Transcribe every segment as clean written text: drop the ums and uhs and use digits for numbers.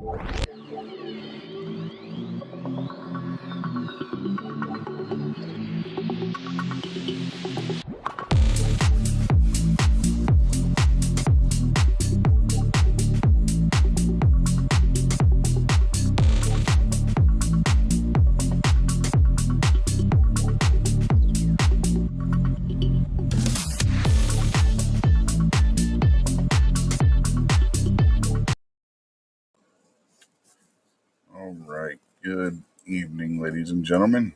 All right. Good evening, ladies and gentlemen.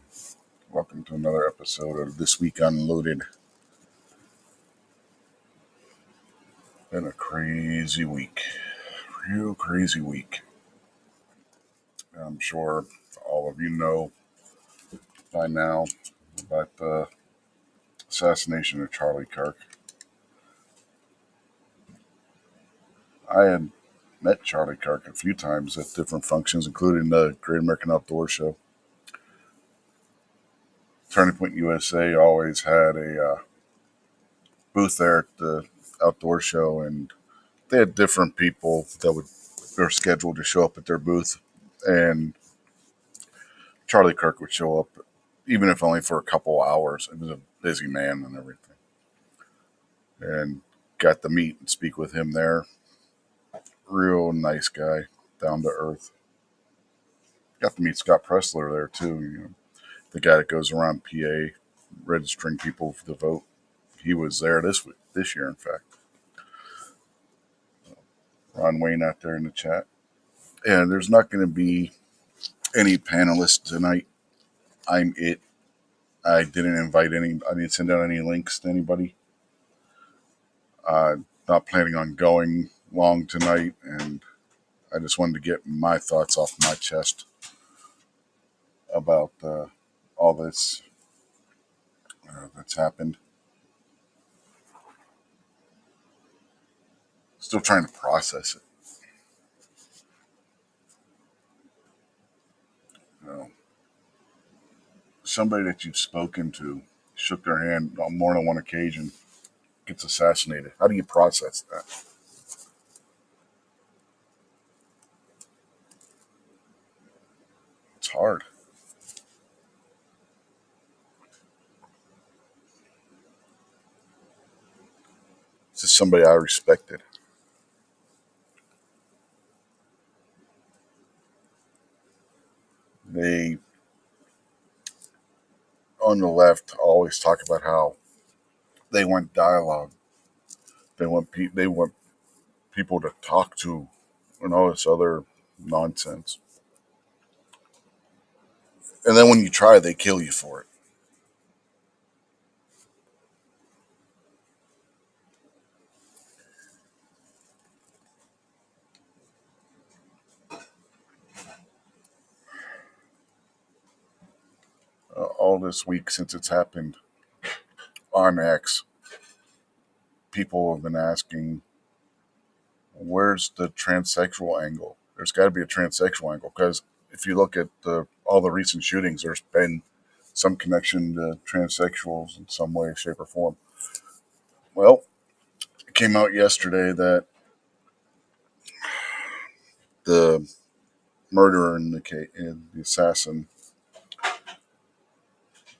Welcome to another episode of This Week Unloaded. Been a crazy week. Real crazy week. I'm sure all of you know by now about the assassination of Charlie Kirk. I had met Charlie Kirk a few times at different functions, including the Great American Outdoor Show. Turning Point USA always had a booth there at the outdoor show, and they had different people that were scheduled to show up at their booth, and Charlie Kirk would show up, even if only for a couple hours. He was a busy man and everything, and got to meet and speak with him there. Real nice guy, down to earth. Got to meet Scott Pressler there too. The guy that goes around PA registering people to vote. He was there this year, in fact. Ron Wayne out there in the chat. And there's not going to be any panelists tonight. I'm it. I didn't invite any. I didn't send out any links to anybody. Not planning on going long tonight, and I just wanted to get my thoughts off my chest about all this that's happened. Still trying to process it. You know, somebody that you've spoken to, shook their hand on more than one occasion, gets assassinated. How do you process that? It's hard. This is somebody I respected. They, on the left, always talk about how they want dialogue. They want people to talk to, and all this other nonsense. And then when you try, they kill you for it. All this week since it's happened on X, people have been asking, where's the transsexual angle? There's got to be a transsexual angle, because if you look at all the recent shootings, there's been some connection to transsexuals in some way, shape, or form. Well, it came out yesterday that the murderer in the assassin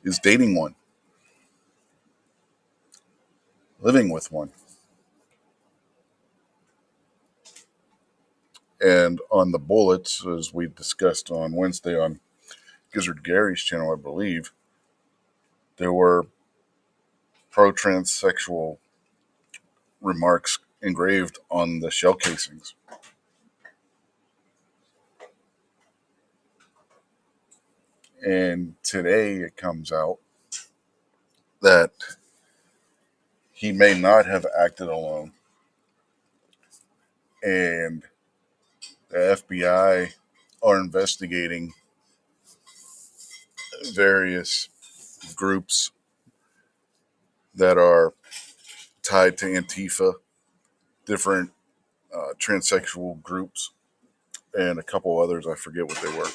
is dating one, living with one. And on the bullets, as we discussed on Wednesday on Gizzard Gary's channel, I believe, there were pro transsexual remarks engraved on the shell casings. And today it comes out that he may not have acted alone. And the FBI are investigating various groups that are tied to Antifa, different transsexual groups, and a couple others. I forget what they were.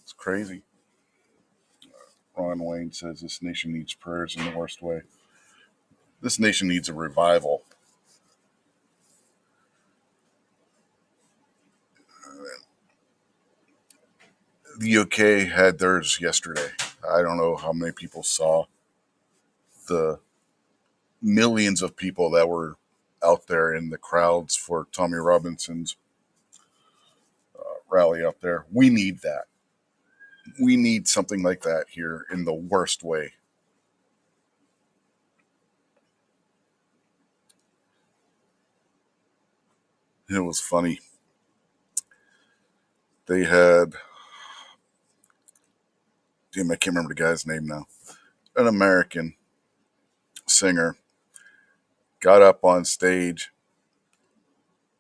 It's crazy. Ron Wayne says this nation needs prayers in the worst way. This nation needs a revival. The UK had theirs yesterday. I don't know how many people saw the millions of people that were out there in the crowds for Tommy Robinson's rally out there. We need that. We need something like that here in the worst way. It was funny. They had, damn, I can't remember the guy's name now. An American singer got up on stage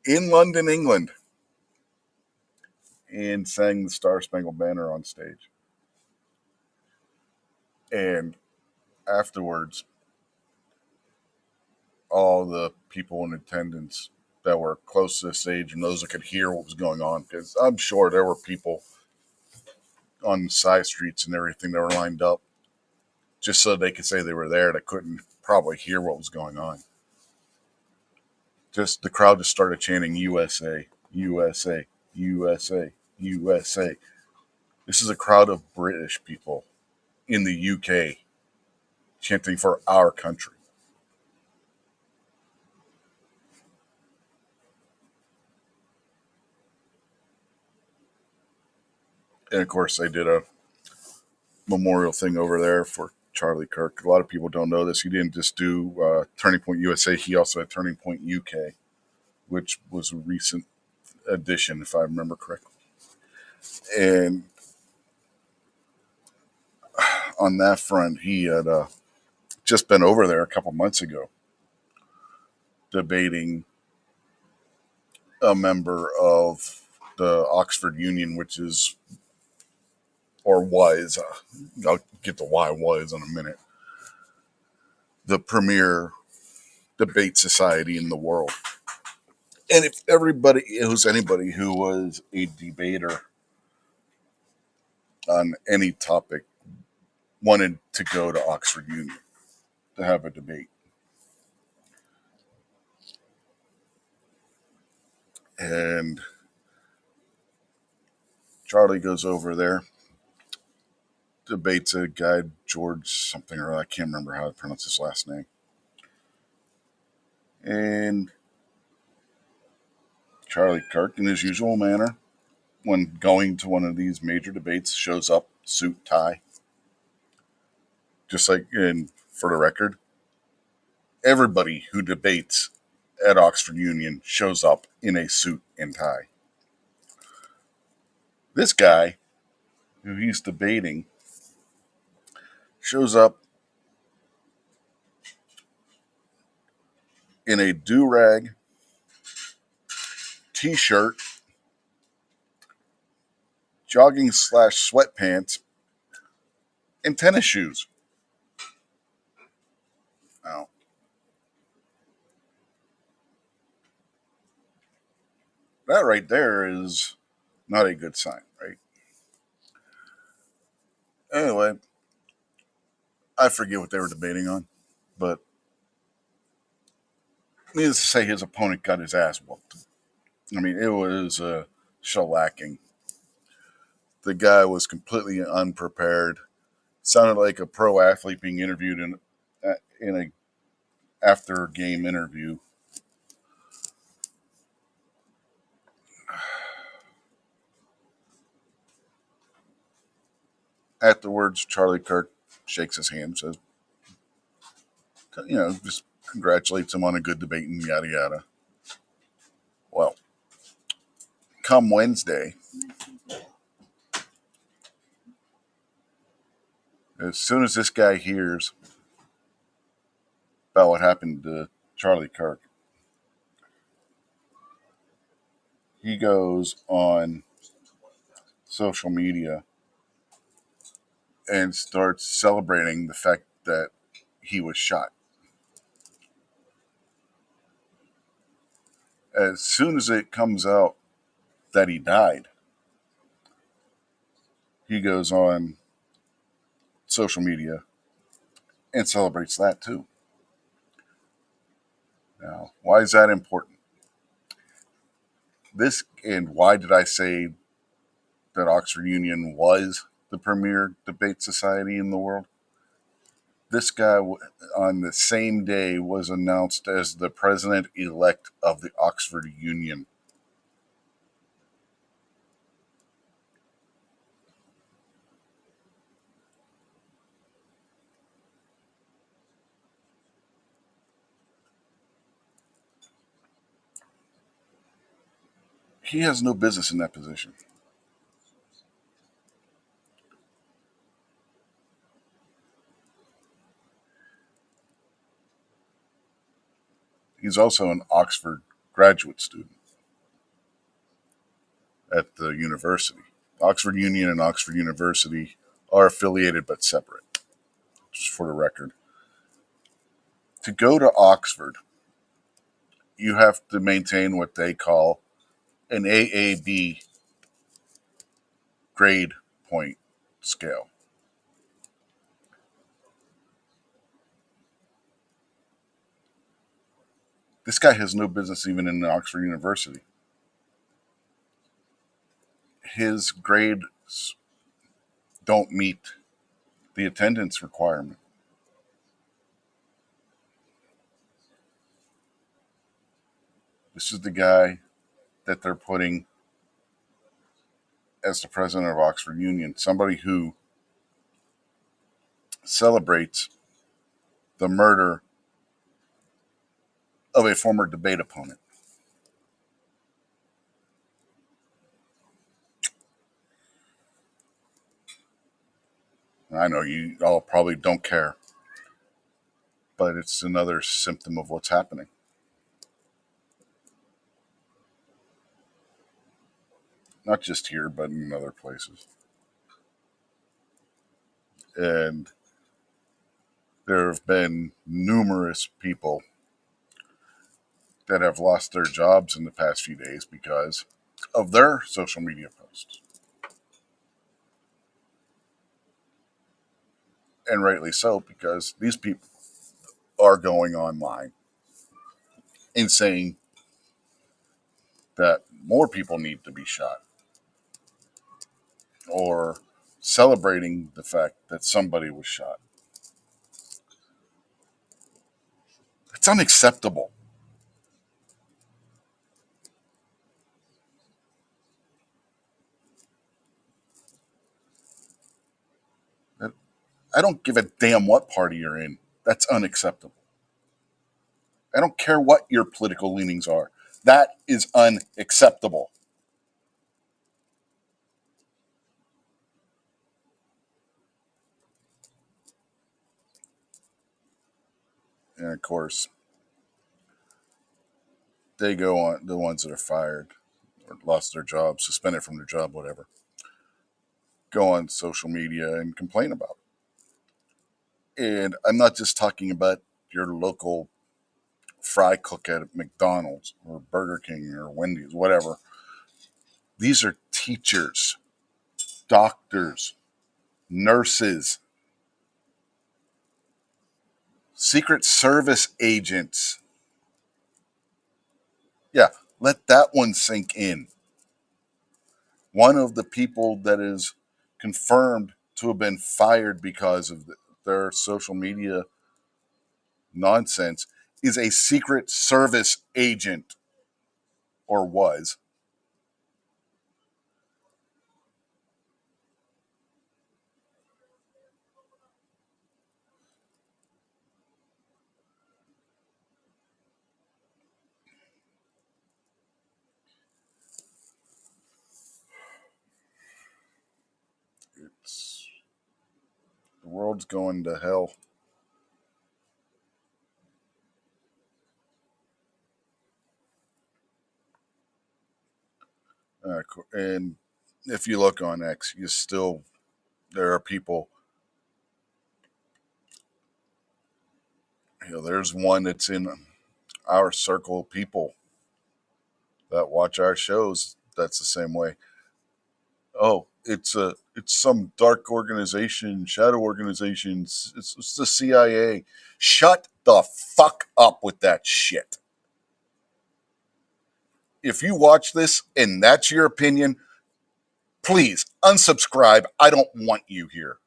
in London, England, and sang the Star Spangled Banner on stage. And afterwards, all the people in attendance that were close to this age and those that could hear what was going on, because I'm sure there were people on the side streets and everything that were lined up just so they could say they were there that couldn't probably hear what was going on. Just the crowd just started chanting USA, USA, USA, USA. This is a crowd of British people in the UK chanting for our country. And of course, they did a memorial thing over there for Charlie Kirk. A lot of people don't know this. He didn't just do Turning Point USA. He also had Turning Point UK, which was a recent addition, if I remember correctly. And on that front, he had just been over there a couple months ago debating a member of the Oxford Union, which is, or was, I'll get to why was in a minute, the premier debate society in the world. And if everybody, it was anybody who was a debater on any topic, wanted to go to Oxford Union to have a debate. And Charlie goes over there, debates a guy, George something or other. I can't remember how to pronounce his last name. And Charlie Kirk, in his usual manner, when going to one of these major debates, shows up suit tie. Just like, and for the record, everybody who debates at Oxford Union shows up in a suit and tie. This guy, who he's debating, shows up in a do-rag, t-shirt, jogging / sweatpants, and tennis shoes. Now, that right there is not a good sign, right? Anyway, I forget what they were debating on, but needless to say, his opponent got his ass whooped. I mean, it was a shellacking. The guy was completely unprepared. Sounded like a pro athlete being interviewed in a after game interview. Afterwards, Charlie Kirk shakes his hand, says, just congratulates him on a good debate and yada yada. Well, come Wednesday, as soon as this guy hears about what happened to Charlie Kirk, he goes on social media and starts celebrating the fact that he was shot. As soon as it comes out that he died, he goes on social media and celebrates that too. Now, why is that important? This and why did I say that Oxford Union was the premier debate society in the world? This guy, on the same day, was announced as the president elect of the Oxford Union. He has no business in that position. He's also an Oxford graduate student at the university. Oxford Union and Oxford University are affiliated but separate, just for the record. To go to Oxford, you have to maintain what they call an AAB grade point scale. This guy has no business even in Oxford University. His grades don't meet the attendance requirement. This is the guy that they're putting as the president of Oxford Union, somebody who celebrates the murder of a former debate opponent. I know you all probably don't care, but it's another symptom of what's happening. Not just here, but in other places. And there have been numerous people that have lost their jobs in the past few days because of their social media posts. And rightly so, because these people are going online and saying that more people need to be shot or celebrating the fact that somebody was shot. It's unacceptable. I don't give a damn what party you're in. That's unacceptable. I don't care what your political leanings are. That is unacceptable. And of course, they go on, the ones that are fired or lost their job, suspended from their job, whatever, go on social media and complain about it. And I'm not just talking about your local fry cook at McDonald's or Burger King or Wendy's, whatever. These are teachers, doctors, nurses, Secret Service agents. Yeah, let that one sink in. One of the people that is confirmed to have been fired because of their social media nonsense is a Secret Service agent, or was. It's the world's going to hell. And if you look on X, you still there are people. There's one that's in our circle of people that watch our shows. That's the same way. Oh, it's some dark organization, shadow organization. It's the CIA. Shut the fuck up with that shit. If you watch this and that's your opinion, please unsubscribe. I don't want you here.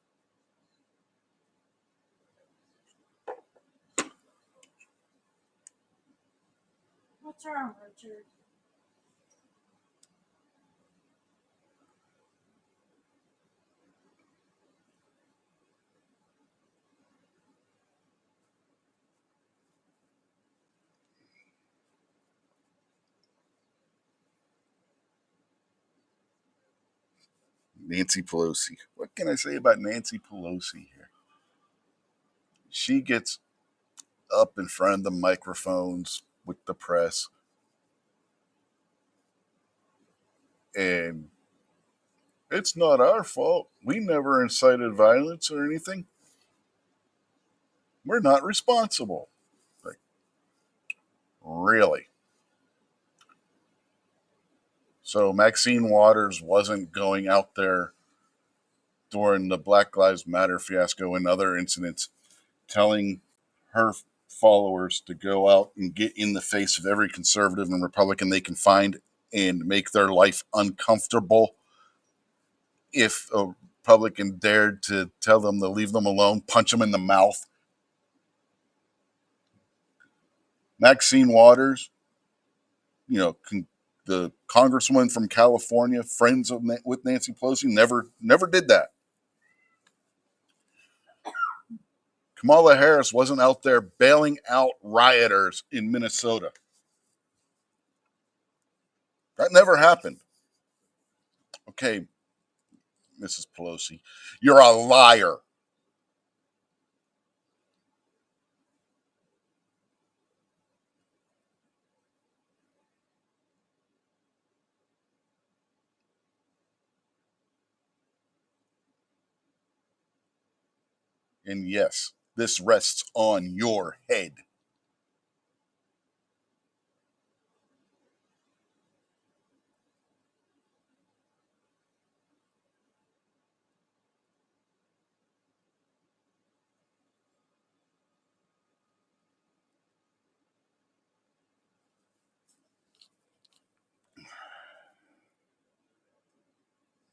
What's wrong, Richard? Nancy Pelosi. What can I say about Nancy Pelosi here? She gets up in front of the microphones with the press and it's not our fault. We never incited violence or anything. We're not responsible. Like, really? So Maxine Waters wasn't going out there during the Black Lives Matter fiasco and other incidents telling her followers to go out and get in the face of every conservative and Republican they can find and make their life uncomfortable. If a Republican dared to tell them to leave them alone, punch them in the mouth. Maxine Waters, you know, the congresswoman from California, friends with Nancy Pelosi, never did that. Kamala Harris wasn't out there bailing out rioters in Minnesota. That never happened. Okay, Mrs. Pelosi, you're a liar. And yes, this rests on your head.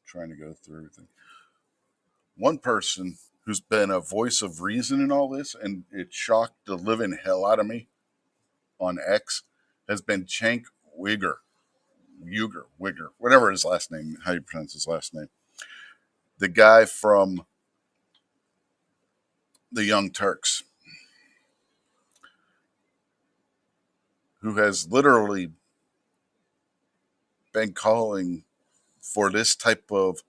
Trying to go through everything. One person who's been a voice of reason in all this, and it shocked the living hell out of me on X, has been Cenk Uygur, whatever his last name, how you pronounce his last name. The guy from the Young Turks, who has literally been calling for this type of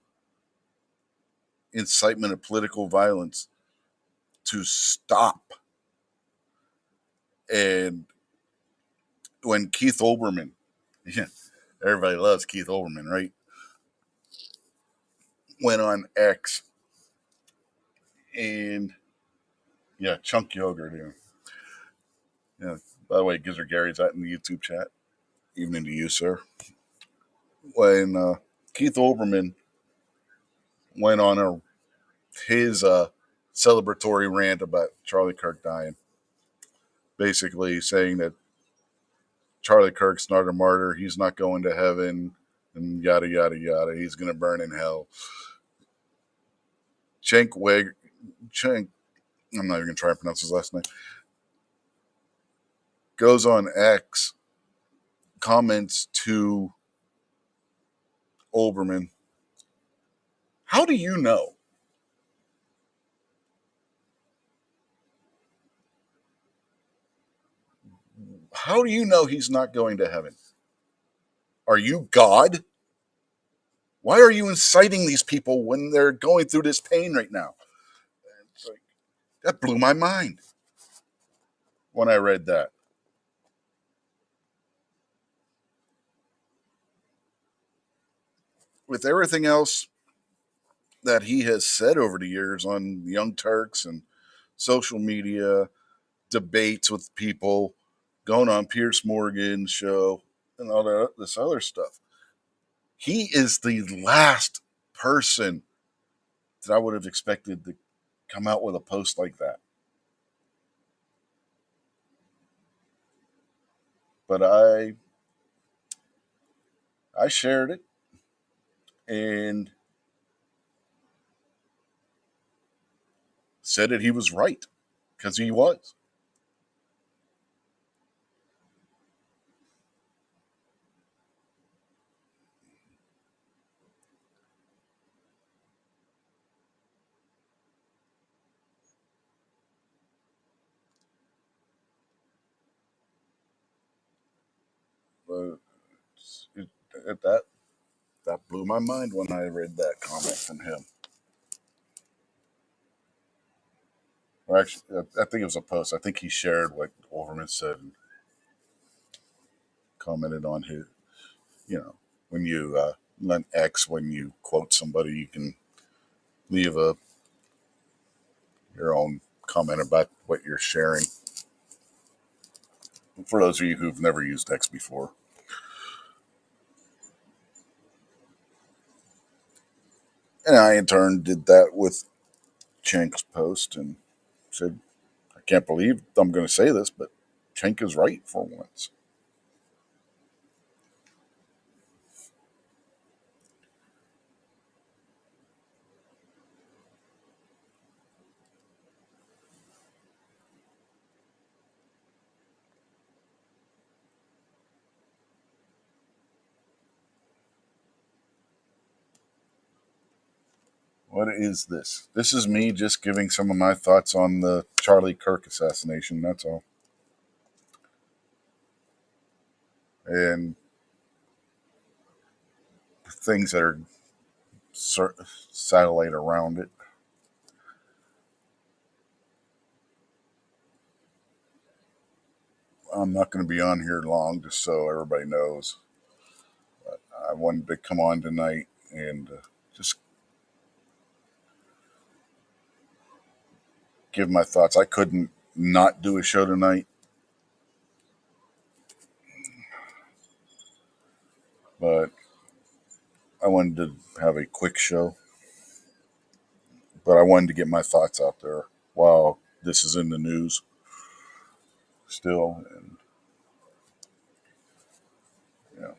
incitement of political violence to stop. And when Keith Olbermann, yeah, everybody loves Keith Olbermann, right? Went on X and yeah, Chunk Yogurt. Yeah. By the way, Gizzard Gary's out in the YouTube chat. Evening to you, sir. When Keith Olbermann went on his celebratory rant about Charlie Kirk dying, basically saying that Charlie Kirk's not a martyr, he's not going to heaven, and yada yada yada. He's going to burn in hell. Cenk, I'm not even going to try and pronounce his last name, goes on X, comments to Olbermann, how do you know? How do you know he's not going to heaven? Are you God? Why are you inciting these people when they're going through this pain right now? It's like, that blew my mind when I read that. With everything else that he has said over the years on Young Turks and social media, debates with people, going on Pierce Morgan's show, and all that this other stuff, he is the last person that I would have expected to come out with a post like that. But I shared it and said that he was right because he was. But it, at that blew my mind when I read that comment from him. Or actually, I think it was a post. I think he shared what Overman said and commented on his. You know, when you on X, when you quote somebody, you can leave a your own comment about what you're sharing. For those of you who've never used X before, and I in turn did that with Chenk's post and said, "I can't believe I'm going to say this, but Cenk is right for once." What is this? This is me just giving some of my thoughts on the Charlie Kirk assassination. That's all, and things that are satellite around it. I'm not going to be on here long, just so everybody knows. I wanted to come on tonight and just give my thoughts. I couldn't not do a show tonight, but I wanted to have a quick show. But I wanted to get my thoughts out there while this is in the news still. And, you know,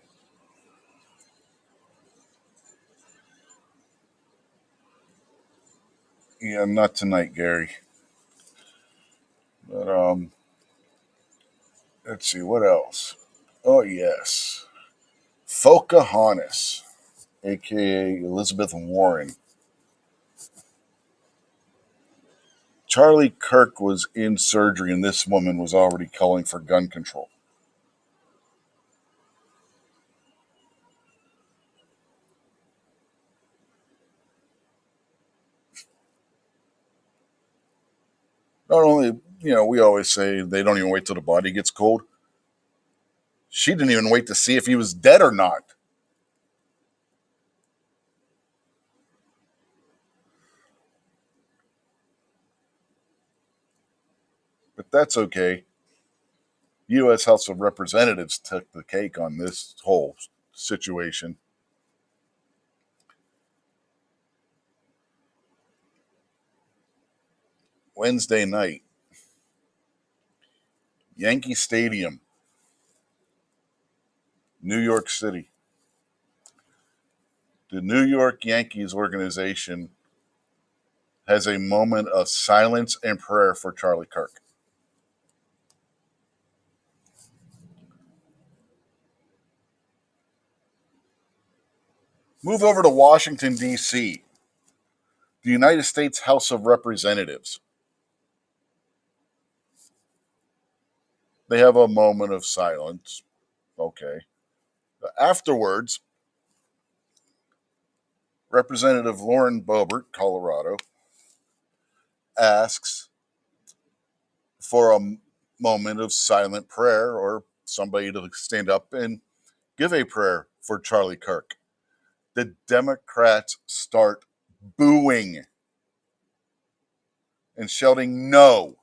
yeah, not tonight, Gary. But let's see what else. Oh yes, Pocahontas, aka Elizabeth Warren. Charlie Kirk was in surgery, and this woman was already calling for gun control. Not only, we always say they don't even wait till the body gets cold. She didn't even wait to see if he was dead or not. But that's okay. U.S. House of Representatives took the cake on this whole situation. Wednesday night, Yankee Stadium, New York City. The New York Yankees organization has a moment of silence and prayer for Charlie Kirk. Move over to Washington, D.C., the United States House of Representatives. They have a moment of silence. Okay. Afterwards, Representative Lauren Boebert, Colorado, asks for a moment of silent prayer or somebody to stand up and give a prayer for Charlie Kirk. The Democrats start booing and shouting no.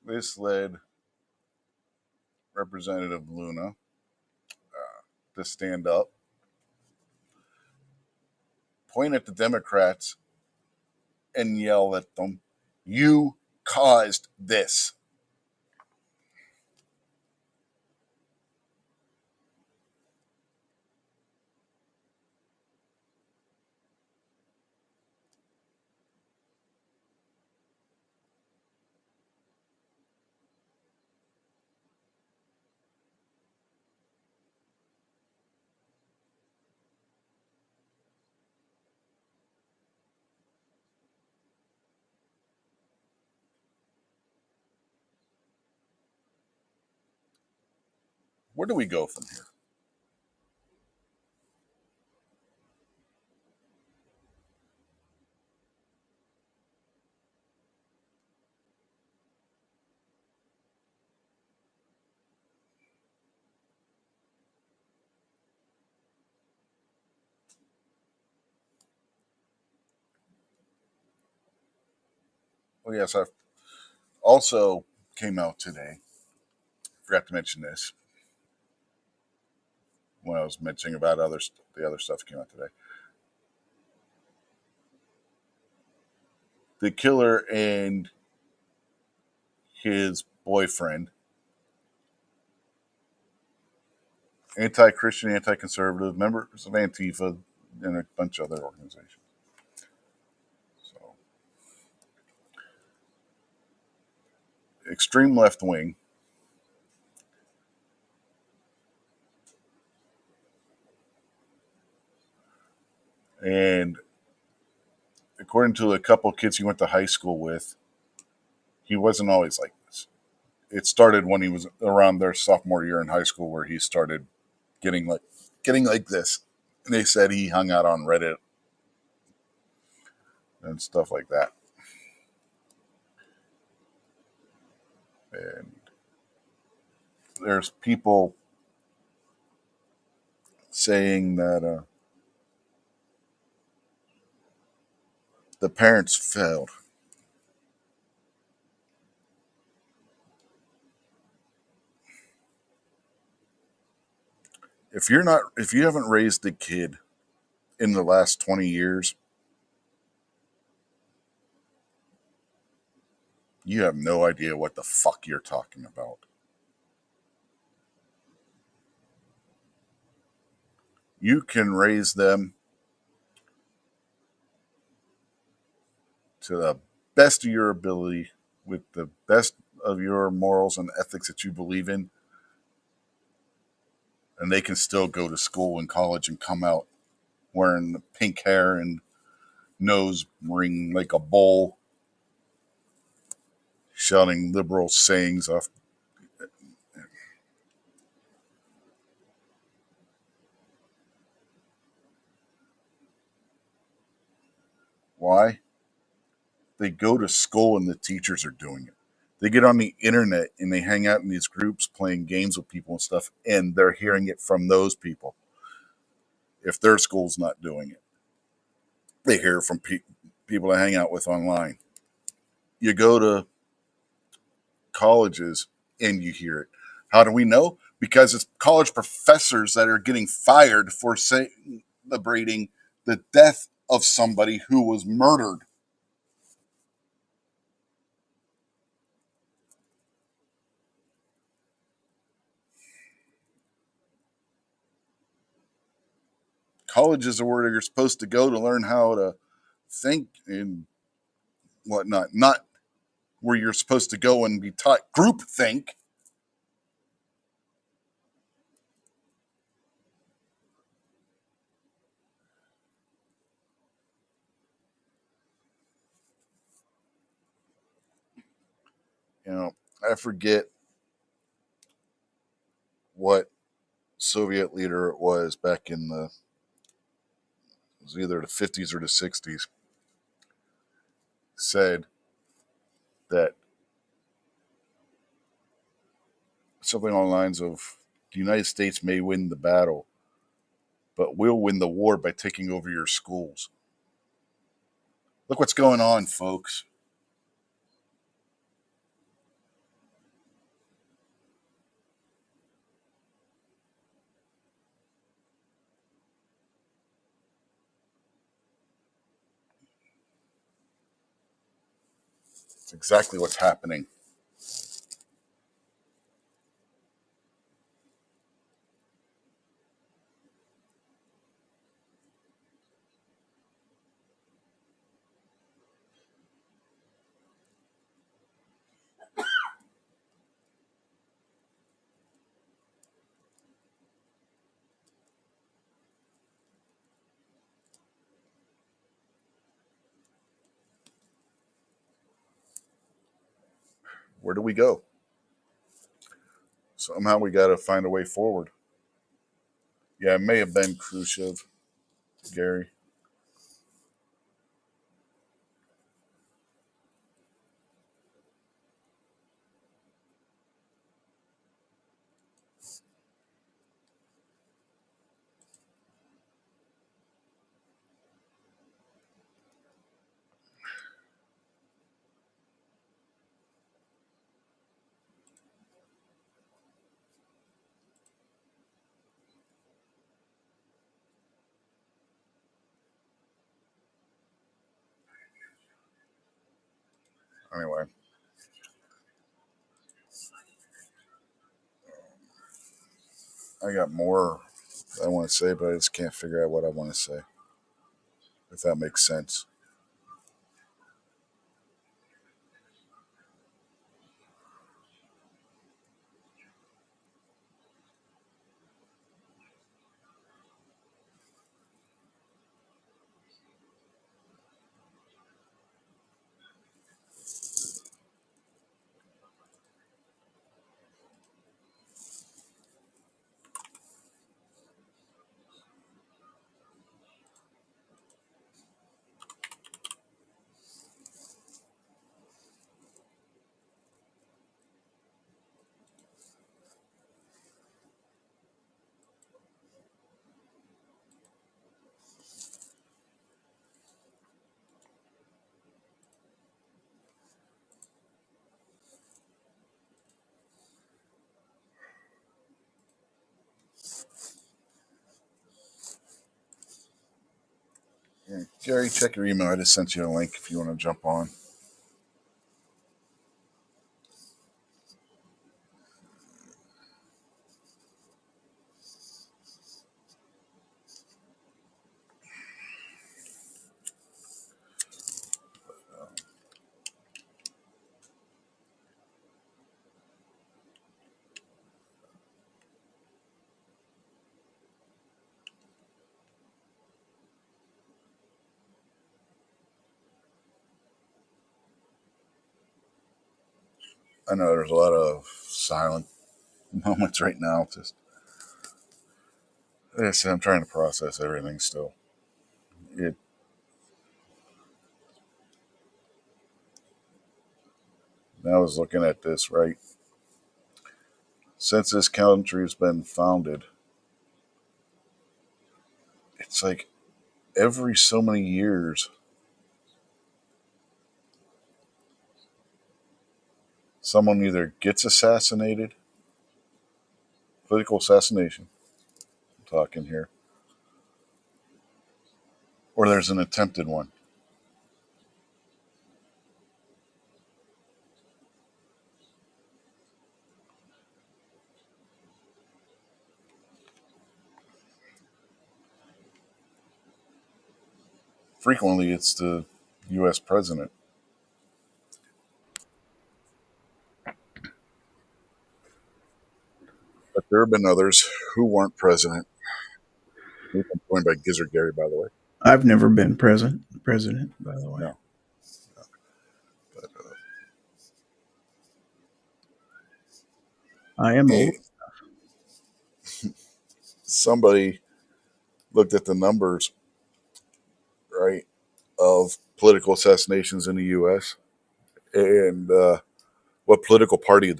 this led Representative Luna to stand up, point at the Democrats, and yell at them, "You caused this." Where do we go from here? Well, yes, I also came out today. Forgot to mention this when I was mentioning about the other stuff that came out today. The killer and his boyfriend, anti-Christian, anti-conservative, members of Antifa, and a bunch of other organizations. So, extreme left wing, and according to a couple of kids he went to high school with, he wasn't always like this. It started when he was around their sophomore year in high school, where he started getting like this. And they said he hung out on Reddit and stuff like that. And there's people saying that the parents failed. If you haven't raised a kid in the last 20 years, you have no idea what the fuck you're talking about. You can raise them to the best of your ability with the best of your morals and ethics that you believe in, and they can still go to school and college and come out wearing pink hair and nose ring like a bull, shouting liberal sayings off. Why? They go to school and the teachers are doing it. They get on the internet and they hang out in these groups playing games with people and stuff, and they're hearing it from those people. If their school's not doing it, they hear it from people they hang out with online. You go to colleges and you hear it. How do we know? Because it's college professors that are getting fired for celebrating the death of somebody who was murdered. Colleges are where you're supposed to go to learn how to think and whatnot, not where you're supposed to go and be taught group think. You know, I forget what Soviet leader it was back in the, it was either the 50s or the 60s, said that something along the lines of the United States may win the battle, but we'll win the war by taking over your schools. Look what's going on, folks. It's exactly what's happening. Where do we go? Somehow we got to find a way forward. Yeah, it may have been Khrushchev, Gary. Anyway, I got more I want to say, but I just can't figure out what I want to say, if that makes sense. Yeah, Gary, check your email. I just sent you a link if you want to jump on. I know there's a lot of silent moments right now. Just like I said, I'm trying to process everything still. It, I was looking at this, right? Since this country's been founded, it's like every so many years, someone either gets assassinated, political assassination, I'm talking here, or there's an attempted one. Frequently, it's the U.S. president, but there have been others who weren't president. We've been joined by Gizzard Gary, by the way. I've never been president, by the way. No, but I am old. hey, somebody looked at the numbers, right, of political assassinations in the U.S. and what political party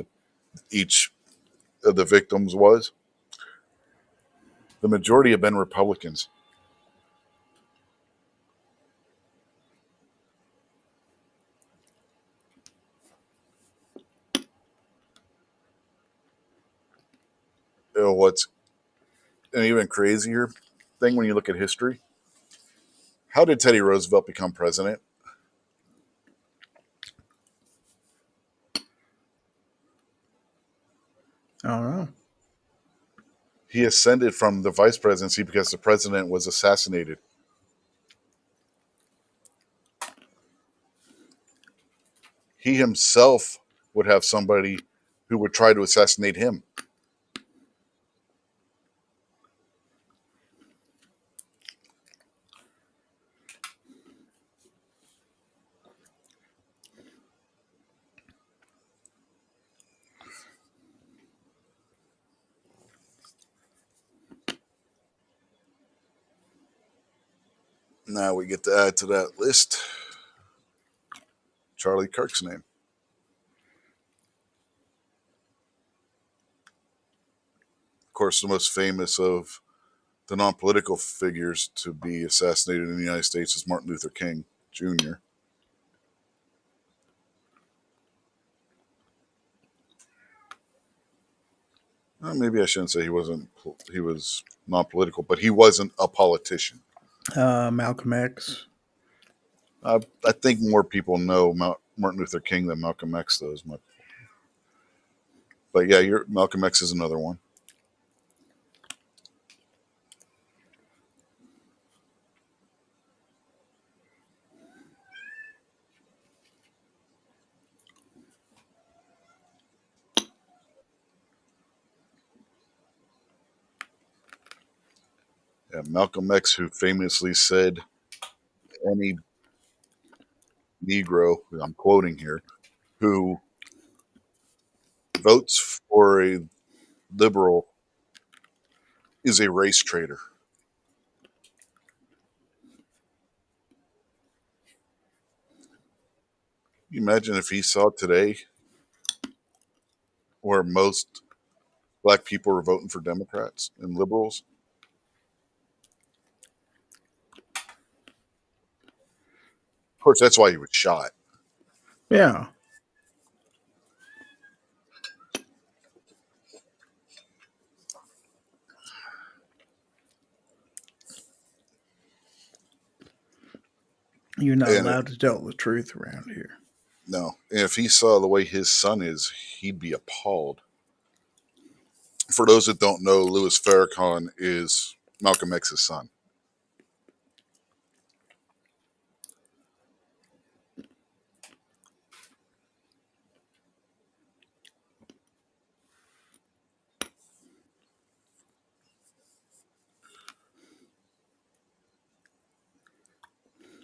each of the victims was. The majority have been Republicans. What's an even crazier thing when you look at history? How did Teddy Roosevelt become president? I don't know. He ascended from the vice presidency because the president was assassinated. He himself would have somebody who would try to assassinate him. Now we get to add to that list Charlie Kirk's name. Of course, the most famous of the non political figures to be assassinated in the United States is Martin Luther King Jr. Maybe I shouldn't say he wasn't. He was non-political, but he wasn't a politician. Malcolm X. I think more people know Martin Luther King than Malcolm X does. But yeah, Malcolm X is another one. Yeah, Malcolm X, who famously said, "Any Negro," I'm quoting here, who votes for a liberal is a race traitor. Can you imagine if he saw today where most black people are voting for Democrats and liberals? Of course, that's why he was shot. Yeah. You're not And allowed to tell the truth around here. no, and if he saw the way his son is, he'd be appalled. For those that don't know, Louis Farrakhan is Malcolm X's son.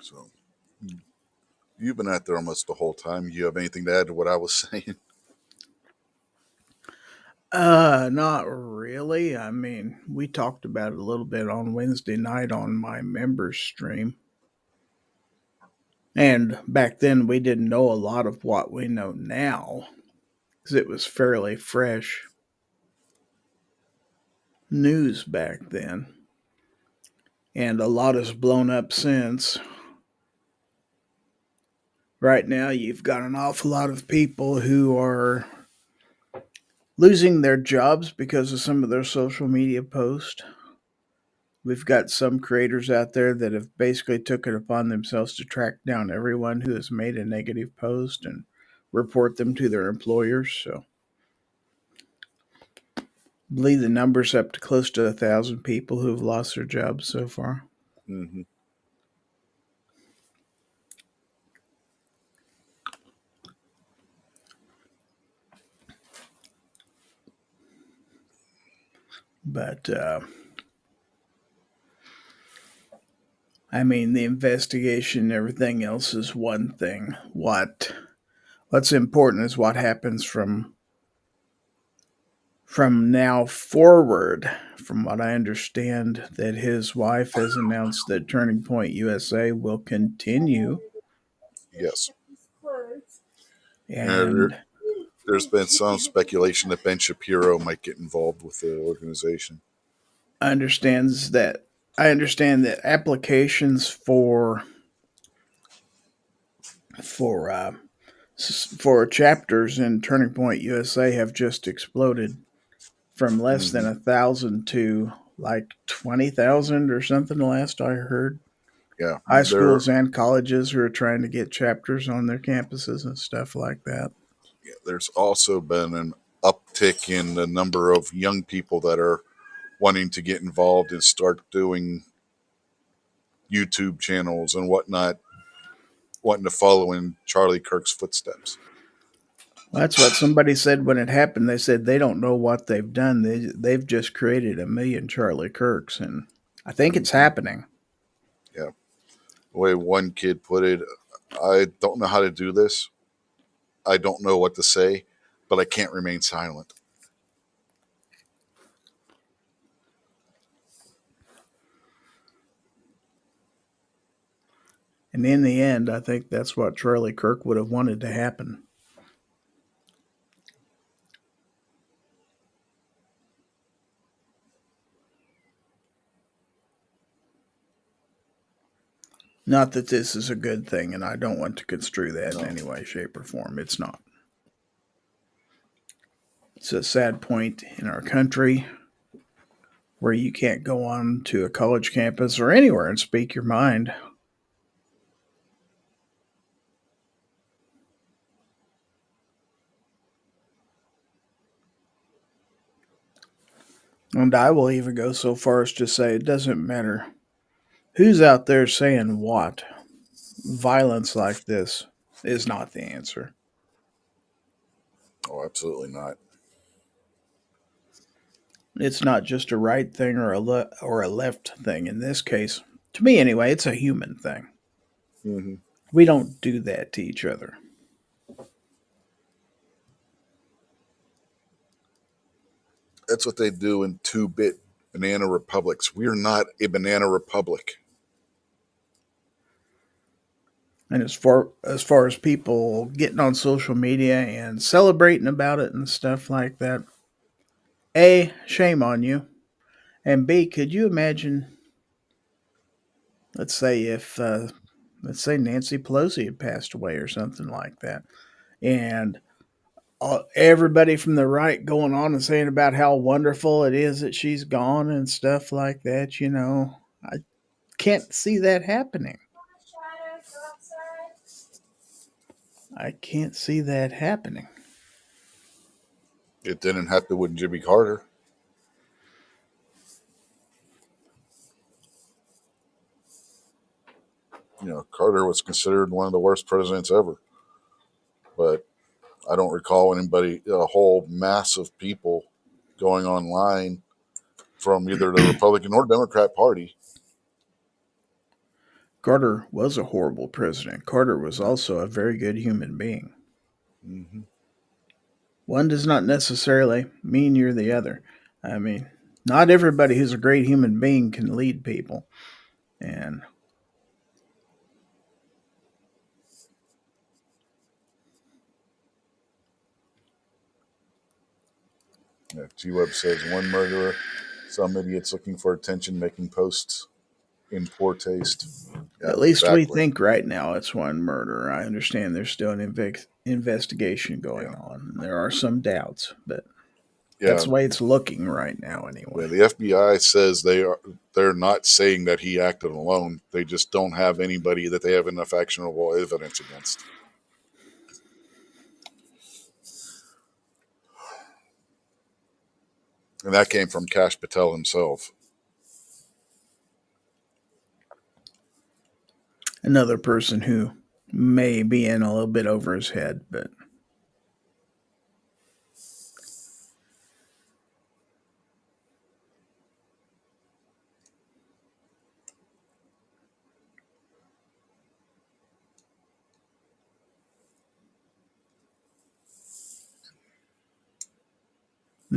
So you've been out there almost the whole time. You have anything to add to what I was saying? Not really. I mean, we talked about it a little bit on Wednesday night on my members stream. And back then, we didn't know a lot of what we know now because it was fairly fresh news back then. And a lot has blown up since. Right now, you've got an awful lot of people who are losing their jobs because of some of their social media posts. We've got some creators out there that have basically took it upon themselves to track down everyone who has made a negative post and report them to their employers. So I believe the number's up to close to 1,000 people who have lost their jobs so far. Mm-hmm. But I mean, the investigation and everything else is one thing. What's important is what happens from now forward. From what I understand, that his wife has announced that Turning Point USA will continue, Yes. And and there's been some speculation that Ben Shapiro might get involved with the organization. understands that I understand that applications for uh, for chapters in Turning Point USA have just exploded from less than Mm-hmm. 1,000 to like 20,000 or something. The last I heard, Yeah, high schools and colleges who are trying to get chapters on their campuses and stuff like that. there's also been an uptick in the number of young people that are wanting to get involved and start doing YouTube channels and whatnot, wanting to follow in Charlie Kirk's footsteps. That's what somebody said when it happened. They said they don't know what they've done. They've just created a million Charlie Kirks, and I think it's Mm-hmm. happening. Yeah. The way one kid put it, I don't know how to do this. I don't know what to say, but I can't remain silent. And in the end, I think that's what Charlie Kirk would have wanted to happen. Not that this is a good thing, and I don't want to construe that in No. any way, shape, or form. It's not. It's a sad point in our country where you can't go on to a college campus or anywhere and speak your mind. And I will even go so far as to say it doesn't matter who's out there saying what. Violence like this is not the answer. Oh, absolutely not. It's not just a right thing or or a left thing in this case. To me, anyway, it's a human thing. Mm-hmm. We don't do that to each other. That's what they do in 2-bit banana republics. We are not a banana republic. And as far as people getting on social media and celebrating about it and stuff like that, A, shame on you. And B, could you imagine, let's say if let's say Nancy Pelosi had passed away or something like that, and everybody from the right going on and saying about how wonderful it is that she's gone and stuff like that, I can't see that happening. Shadow, go outside. I can't see that happening. It didn't happen with Jimmy Carter. Carter was considered one of the worst presidents ever. But I don't recall anybody, a whole mass of people going online from either the Republican or Democrat Party. Carter was a horrible president. Carter was Yeah. also a very good human being. Mm-hmm. One does not necessarily mean you're the other. I mean, not everybody who's a great human being can lead people. And Yeah, G Web says one murderer, some idiots looking for attention, making posts in poor taste. Yeah, at least we exactly. think right now it's one murder. I understand there's still an investigation Yeah, going on. And there are some doubts, but that's yeah, the way it's looking right now, yeah. anyway. The FBI says they're not saying that he acted alone. They just don't have anybody that they have enough actionable evidence against. And that came from Kash Patel himself. Another person who may be in a little bit over his head, but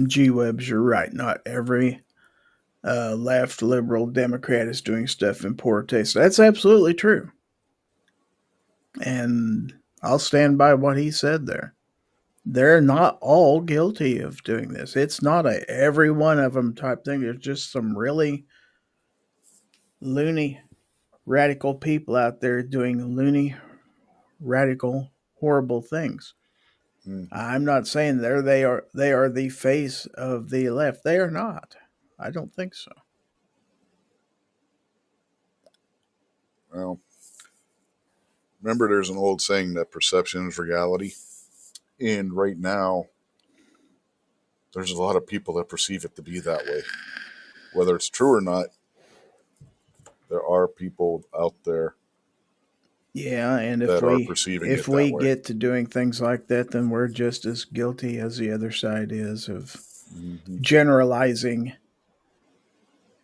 G Webs, you're right. Not every left liberal Democrat is doing stuff in poor taste. That's absolutely true. And I'll stand by what he said there. They're not all guilty of doing this. It's not a every one of them type thing. There's just some really loony, radical people out there doing loony, radical, horrible things. Mm-hmm. I'm not saying they are the face of the left. They are not. I don't think so. Well, remember, there's an old saying that perception is reality. And right now, there's a lot of people that perceive it to be that way. Whether it's true or not, there are people out there Yeah, and that are perceiving if it that we way. get to doing things like that, then we're just as guilty as the other side is of Hmm. generalizing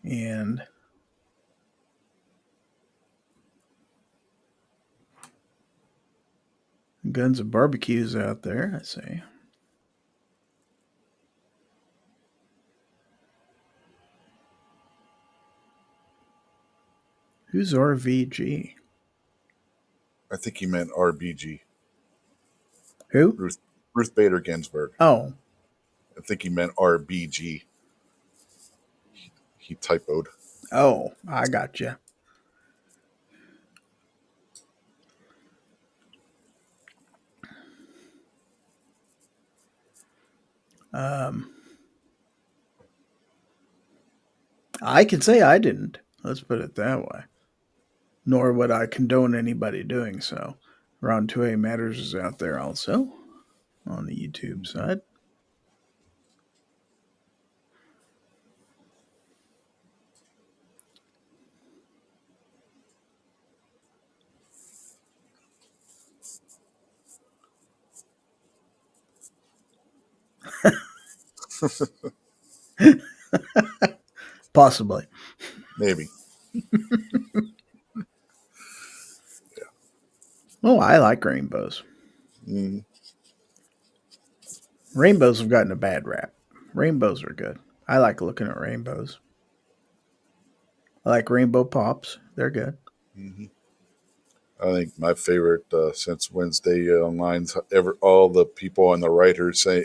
and guns and barbecues out there, I say. Who's RVG? I think he meant RBG, Who? Ruth Ruth Bader Ginsburg. Oh, I think he meant RBG. He typoed. oh, I got you. Um, I can say I didn't. Let's put it that way. Nor would I condone anybody doing so. Ron 2A Matters is out there also on the YouTube Hmm. side. Possibly. Maybe. Oh, I like rainbows. Hmm. Rainbows have gotten a bad rap. Rainbows are good. I like looking at rainbows. I like rainbow pops. They're good. Hmm. I think my favorite since Wednesday online's ever all the people and the writers say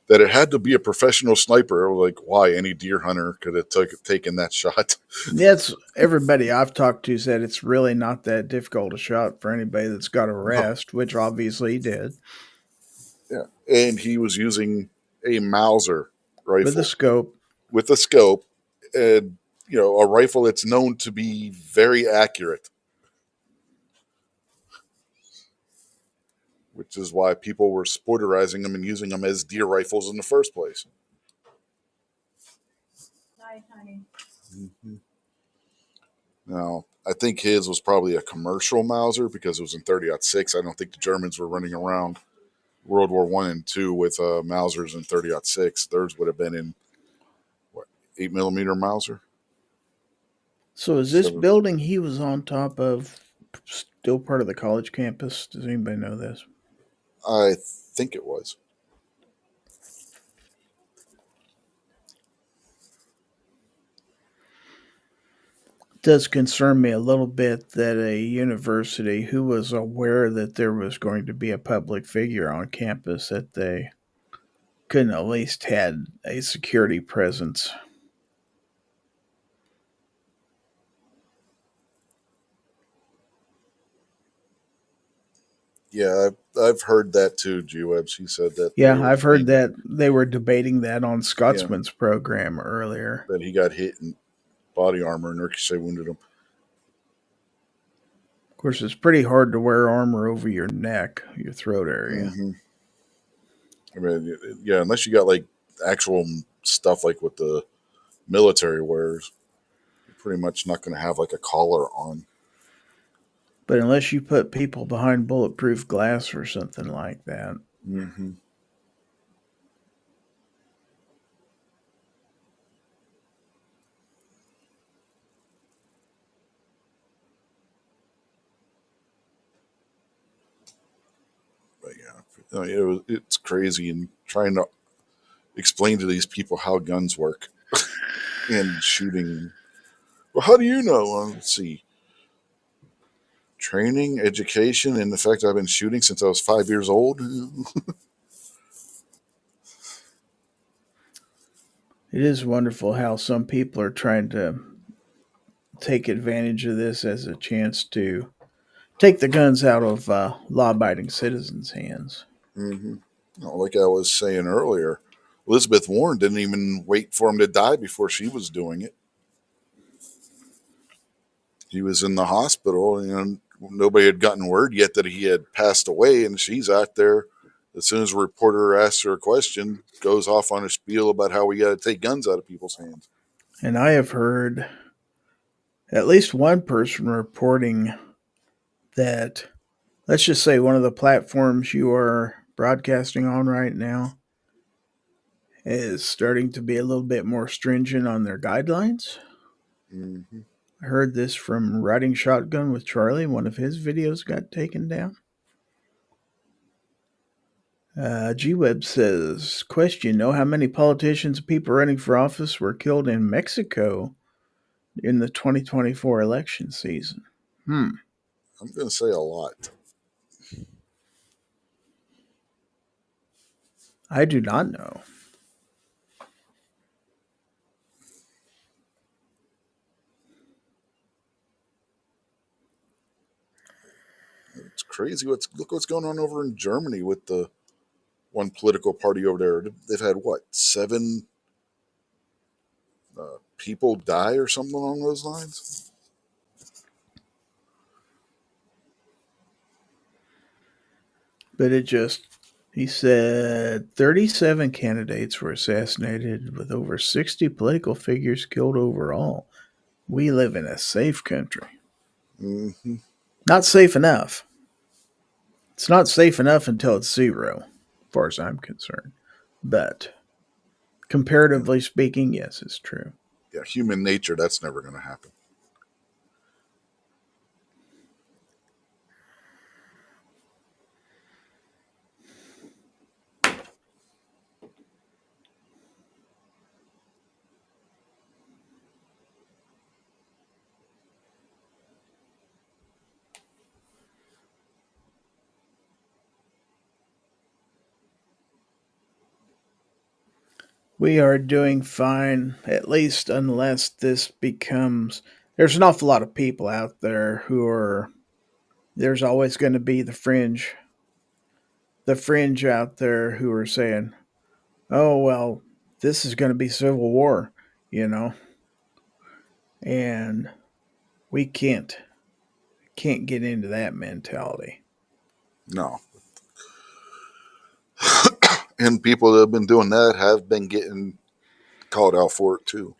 that it had to be a professional sniper. Like, why? Any deer hunter could have taken that shot. That's everybody I've talked to said it's really not that difficult a shot for anybody that's got a No. rest, which obviously he did. Yeah. And he was using a Mauser With a rifle scope. with a scope, and a rifle that's known to be very accurate, which is why people were sporterizing them and using them as deer rifles in the first place. Night, honey. Mhm. Now, I think his was probably a commercial Mauser because it was in 30-06. I don't think the Germans were running around World War One and Two with Mausers in 30-06. Theirs would have been in what 8 millimeter Mauser. So is this So building he was on top of still part of the college campus? Does anybody know this? I think it was. It does concern me a little bit that a university who was aware that there was going to be a public figure on campus that they couldn't at least had a security presence. Yeah, I've heard that too. G Web. She said that they Yeah, were I've heard debating. that they were debating that on Yeah, Scotsman's program earlier. that he got hit in body armor and ricochet wounded him. Of course, it's pretty hard to wear armor over your neck, your throat area. Hmm. I mean, yeah, unless you got like actual stuff like what the military wears, you're pretty much not going to have like a collar on. But unless you put people behind bulletproof glass or something like that. Hmm. But yeah, it's crazy and trying to explain to these people how guns work and shooting. Well, how do you know? Let's see. Training, education, and the fact I've been shooting since I was 5 years old. It is wonderful how some people are trying to take advantage of this as a chance to take the guns out of law abiding citizens' hands. Hmm. Like I was saying earlier, Elizabeth Warren didn't even wait for him to die before she was doing it. He was in the hospital, and nobody had gotten word yet that he had passed away, and she's out there as soon as a reporter asks her a question, goes off on a spiel about how we got to take guns out of people's hands. And I have heard at least one person reporting that, let's just say, one of the platforms you are broadcasting on right now is starting to be a little bit more stringent on their guidelines. Mm-hmm. I heard this from Riding Shotgun with Charlie. One of his videos got taken down. G-Web says, question, know how many politicians and people running for office were killed in Mexico in the 2024 election season? I'm going to say a lot. I do not know. It's crazy. Look what's going on over in Germany with the one political party over there. They've had what, 7 people die or something along those lines. But he said 37 candidates were assassinated with over 60 political figures killed overall. We live in a safe country. Mm-hmm. Not safe enough. It's not safe enough until it's zero, as far as I'm concerned. But comparatively speaking, yes, it's true. Yeah, human nature, that's never going to happen. We are doing fine, at least unless this becomes. There's an awful lot of people out there who are. There's always going to be the fringe out there who are saying, oh, well, this is going to be civil war, you know, and we can't get into that mentality. No. And people that have been doing that have been getting called out for it too.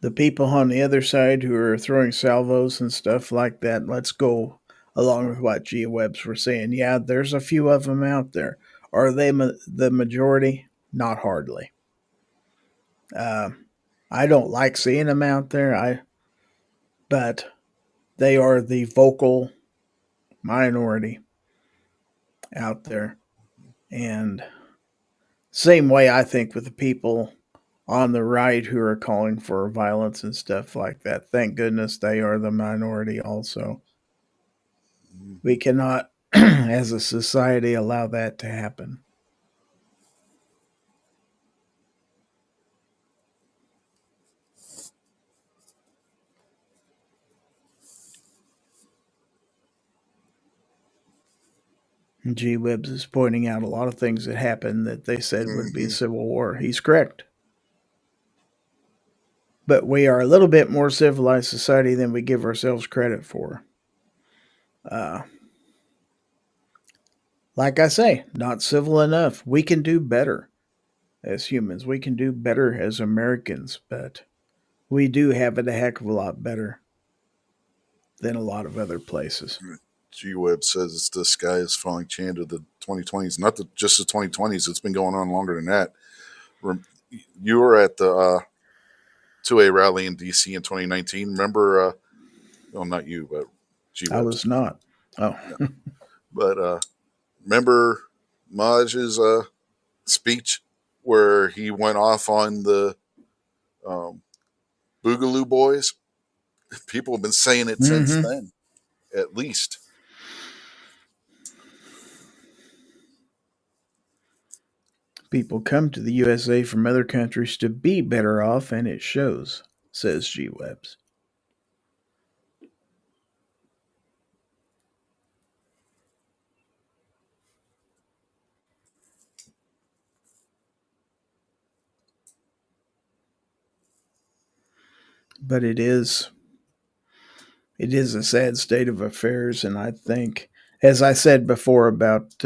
The people on the other side who are throwing salvos and stuff like that, let's go along with what G Webs were saying. Yeah, there's a few of them out there. Are they the majority? Not hardly. Uh, I don't like seeing them out there. But they are the vocal minority out there, and same way I think with the people on the right who are calling for violence and stuff like that. Thank goodness they are the minority also. We cannot, as a society, allow that to happen. G. Webbs is pointing out a lot of things that happened that they said would be Mm-hmm. civil war. He's correct. But we are a little bit more civilized society than we give ourselves credit for. Uh, like I say, not civil enough. We can do better as humans. We can do better as Americans, but we do have it a heck of a lot better than a lot of other places. G-Web says the sky is falling chant of the 2020s. Not just the 2020s. It's been going on longer than that. You were at the 2A rally in D.C. in 2019. Remember? Well, not you, but I G-Webs. was not. Oh, Yeah. But remember Maj's speech where he went off on the um, Boogaloo Boys? People have been saying it since mm-hmm. then, at least. People come to the USA from other countries to be better off, and it shows, says G. Webbs. But it is a sad state of affairs, and I think, as I said before about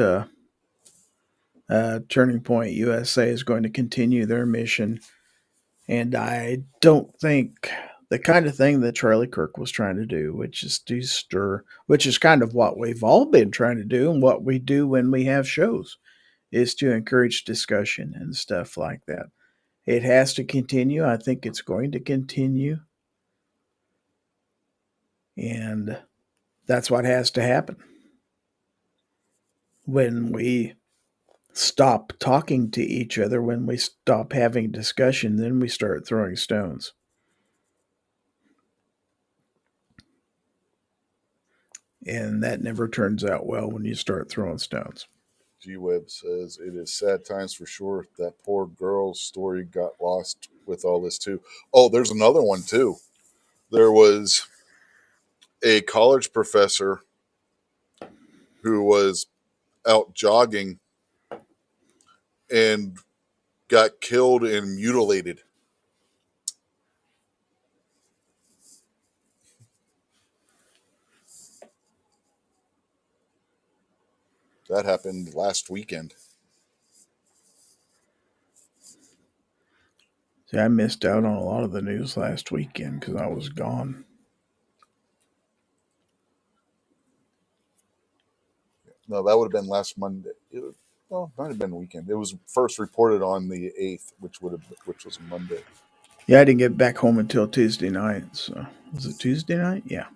Turning Point USA is going to continue their mission, and I don't think the kind of thing that Charlie Kirk was trying to do, which is to stir, which is kind of what we've all been trying to do, and what we do when we have shows, is to encourage discussion and stuff like that. It has to continue. I think it's going to continue, and that's what has to happen. When we stop talking to each other, when we stop having discussion, then we start throwing stones. And that never turns out well when you start throwing stones. G Web says it is sad times for sure. That poor girl's story got lost with all this too. Oh, there's another one too. There was a college professor who was out jogging and got killed and mutilated. That happened last weekend. See, I missed out on a lot of the news last weekend because I was gone. No, that would have been last Monday. Well, it might have been weekend. It was first reported on the 8th, which was Monday. Yeah, I didn't get back home until Tuesday night. So was it Tuesday night? Yeah.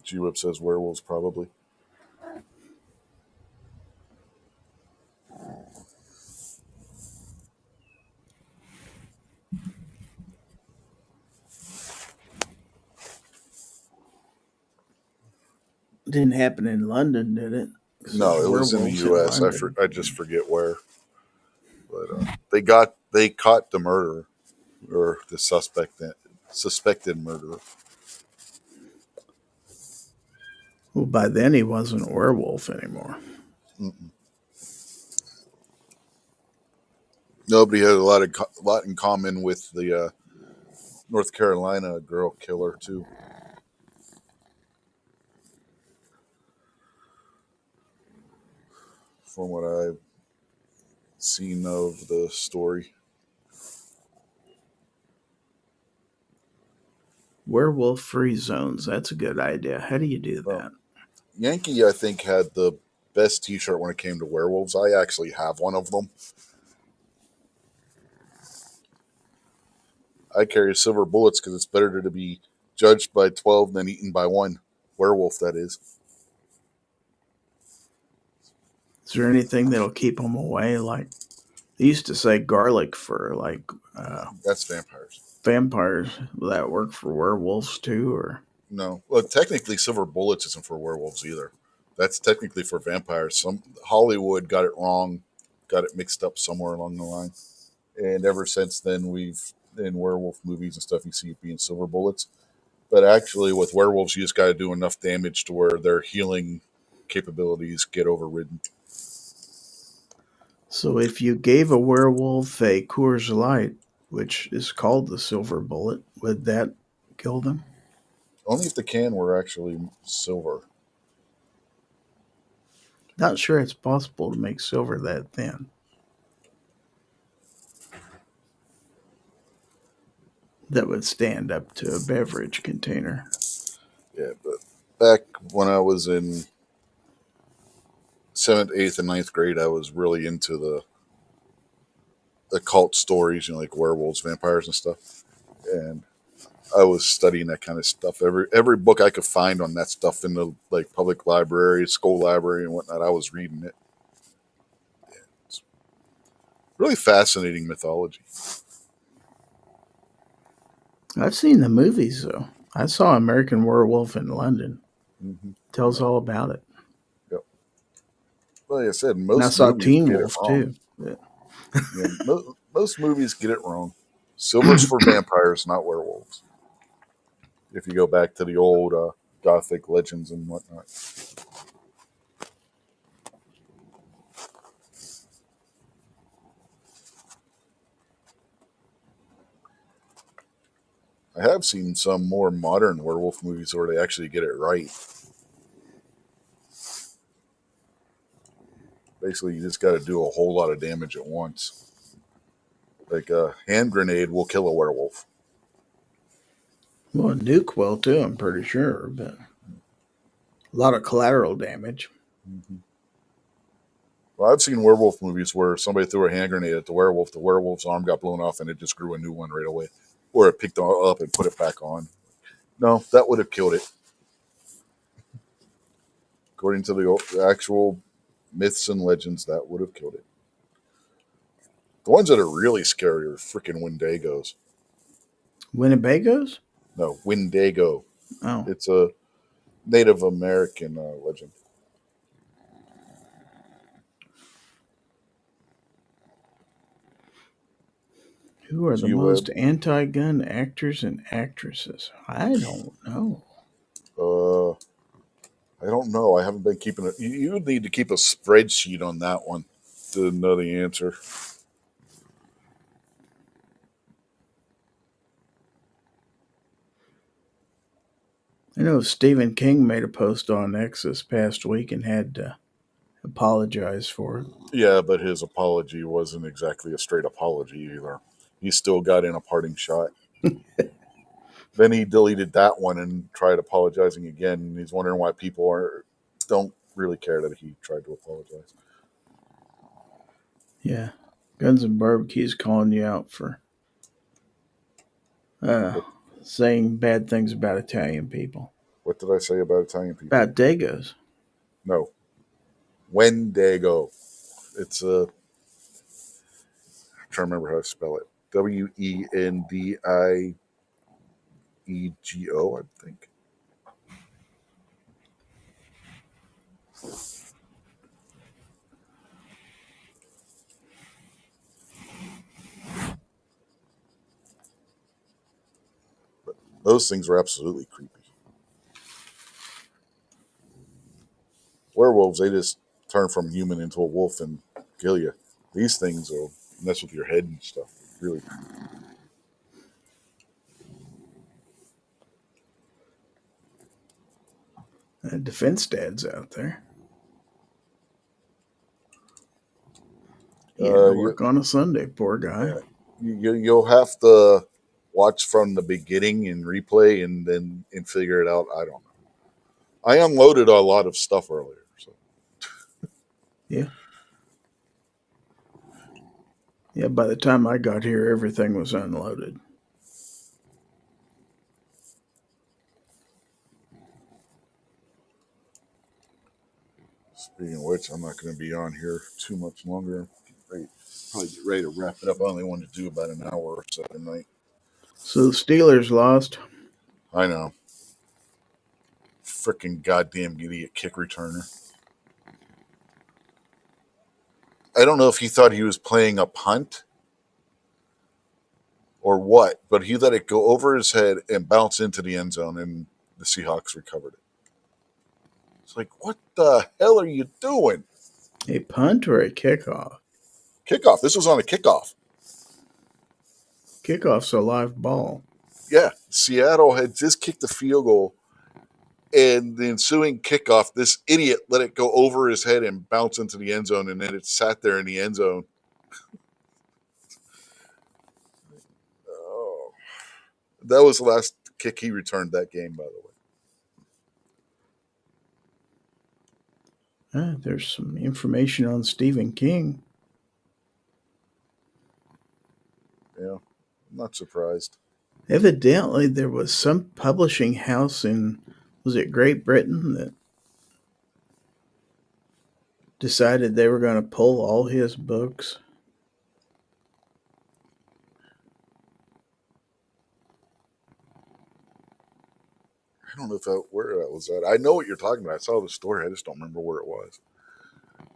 G Web says werewolves probably. Didn't happen in London, did it? 'Cause there's No, it was in the werewolves in U.S. London. I just forget where, but they caught the murderer or the suspected murderer. Well, by then he wasn't a werewolf anymore. Mm-mm. Nobody had lot in common with the North Carolina girl killer too. From what I've seen of the story. Werewolf free zones. That's a good idea. How do you do Well, that? Yankee, I think, had the best T-shirt when it came to werewolves. I actually have one of them. I carry silver bullets because it's better to be judged by 12 than eaten by one. Werewolf, that is. Is there anything that'll keep them away? Like they used to say, garlic for like That's vampires. vampires. Will that work for werewolves too? Or No. Well, technically, silver bullets isn't for werewolves either. That's technically for vampires. Some Hollywood got it wrong, got it mixed up somewhere along the line. And ever since then, we've, in werewolf movies and stuff, you see it being silver bullets. But actually, with werewolves, you just got to do enough damage to where their healing capabilities get overridden. so if you gave a werewolf a Coors Light, which is called the silver bullet, would that kill them? Only if the can were actually silver. Not sure it's possible to make silver that thin. That would stand up to a beverage container. Yeah, but back when I was in seventh, eighth, and ninth grade, I was really into the occult stories, like werewolves, vampires, and stuff. And I was studying that kind of stuff. Every book I could find on that stuff in the like public library, school library, and whatnot, I was reading it. It's really fascinating mythology. I've seen the movies though. I saw American Werewolf in London. Mm-hmm. Tells all about it. Yep. Like I said, And I most saw movies Teen get it Wolf wrong. too. Yeah. Yeah, most movies get it wrong. Silver's for vampires, not werewolves. If you go back to the old Gothic legends and whatnot. I have seen some more modern werewolf movies where they actually get it right. Basically, you just got to do a whole lot of damage at once. Like a hand grenade will kill a werewolf. Well, a nuke will too, I'm pretty sure, but a lot of collateral damage. Mm-hmm. Well, I've seen werewolf movies where somebody threw a hand grenade at the werewolf's arm got blown off, and it just grew a new one right away. Or it picked it up and put it back on. No, that would have killed it. According to the actual myths and legends, that would have killed it. The ones that are really scary are freaking Wendigos. Winnebagos? No, Wendigo. Oh, It's a Native American legend. who are the G-Web. most anti-gun actors and actresses? I don't know. Uh, I don't know. I haven't been keeping it. You would need to keep a spreadsheet on that one to know the answer. I know Stephen King made a post on X this past week and had to apologize for it. Yeah, but his apology wasn't exactly a straight apology either. He still got in a parting shot. Then he deleted that one and tried apologizing again. And he's wondering why don't really care that he tried to apologize. Yeah, Guns and Barbecue's calling you out for uh, What, saying bad things about Italian people. what did I say about Italian people? About Dagos. No, Wendigo. It's a. I'm trying to remember how to spell it. Wendiego, I think. Those things were absolutely creepy. Werewolves, they just turn from human into a wolf and kill you. These things will mess with your head and stuff. Really. Defense dad's out there. He had to You, work on a Sunday, poor guy. you'll have to watch from the beginning and replay and figure it out. I don't know. I unloaded a lot of stuff earlier. So. Yeah. Yeah, by the time I got here, everything was unloaded. Speaking of which, I'm not going to be on here too much longer. Probably get ready to wrap it up. I only wanted to do about an hour or so tonight. So the Steelers lost. I know. Freaking goddamn idiot kick returner. I don't know if he thought he was playing a punt or what, but he let it go over his head and bounce into the end zone, and the Seahawks recovered it. It's like, what the hell are you doing? A punt or a kickoff? Kickoff. This was on a kickoff. Kickoff's a live ball. Yeah, Seattle had just kicked the field goal, and the ensuing kickoff, this idiot let it go over his head and bounce into the end zone, and then it sat there in the end zone. Oh. That was the last kick he returned that game, by the way. There's some information on Stephen King. Yeah, I'm not surprised. Evidently, there was some publishing house in, was it Great Britain, that decided they were going to pull all his books. I don't know where that was at. I know what you're talking about. I saw the story. I just don't remember where it was.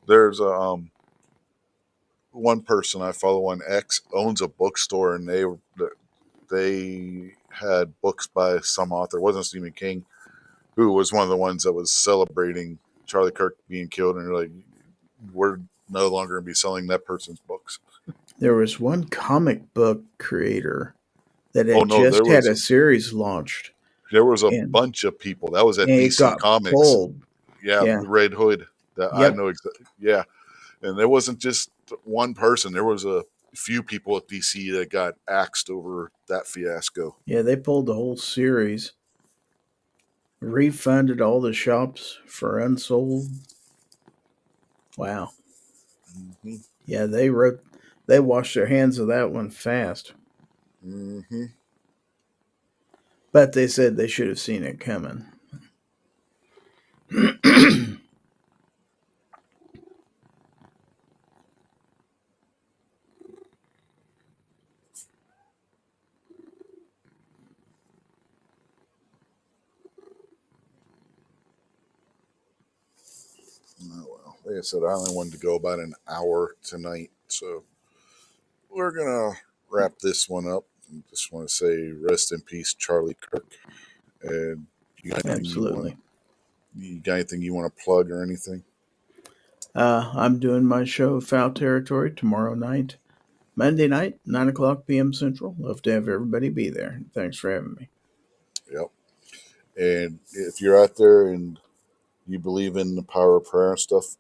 There's a one person I follow on X owns a bookstore, and they had books by some author. It wasn't Stephen King, who was one of the ones that was celebrating Charlie Kirk being killed, and they're like, we're no longer going to be selling that person's books. There was one comic book creator that Oh had no, just had a series launched, there was a and bunch of people. That was at it DC got Comics. pulled. Yeah, Yeah. the Red Hood. That I Yep. know exactly. Yeah, and there wasn't just one person. There was a few people at DC that got axed over that fiasco. Yeah, they pulled the whole series, refunded all the shops for unsold. Wow. Hmm. Yeah, they washed their hands of that one fast. Hmm. But they said they should have seen it coming. Oh well, like I said, I only wanted to go about an hour tonight, so we're gonna wrap this one up. I just want to say rest in peace, Charlie Kirk. And you got anything you want? Absolutely. You got anything you want to plug or anything? I'm doing my show, Foul Territory, tomorrow night, Monday night, 9 o'clock p.m. Central. Love to have everybody be there. Thanks for having me. Yep. And if you're out there and you believe in the power of prayer and stuff,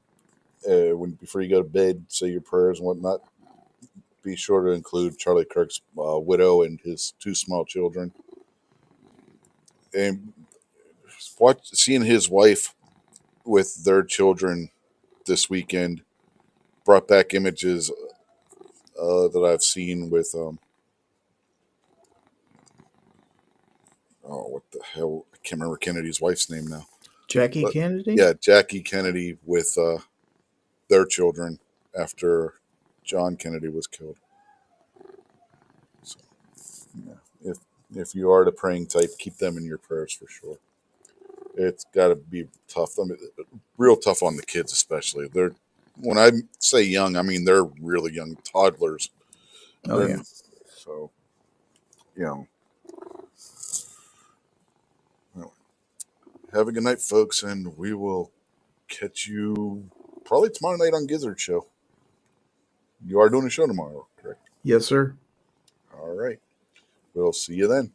when before you go to bed, say your prayers and whatnot. Be sure to include Charlie Kirk's widow and his two small children. And seeing his wife with their children this weekend brought back images that I've seen with oh, what the hell, I can't remember Kennedy's wife's name now, Jackie but Kennedy? yeah, Jackie Kennedy with their children after John Kennedy was killed. So yeah, if you are the praying type, keep them in your prayers for sure. It's got to be tough. I mean, real tough on the kids, especially. They're when I say young, I mean they're really young toddlers. Oh, They're yeah. so you know. Well, have a good night, folks, and we will catch you probably tomorrow night on Gizzard Show. You are doing a show tomorrow, correct? Yes, sir. All right. We'll see you then.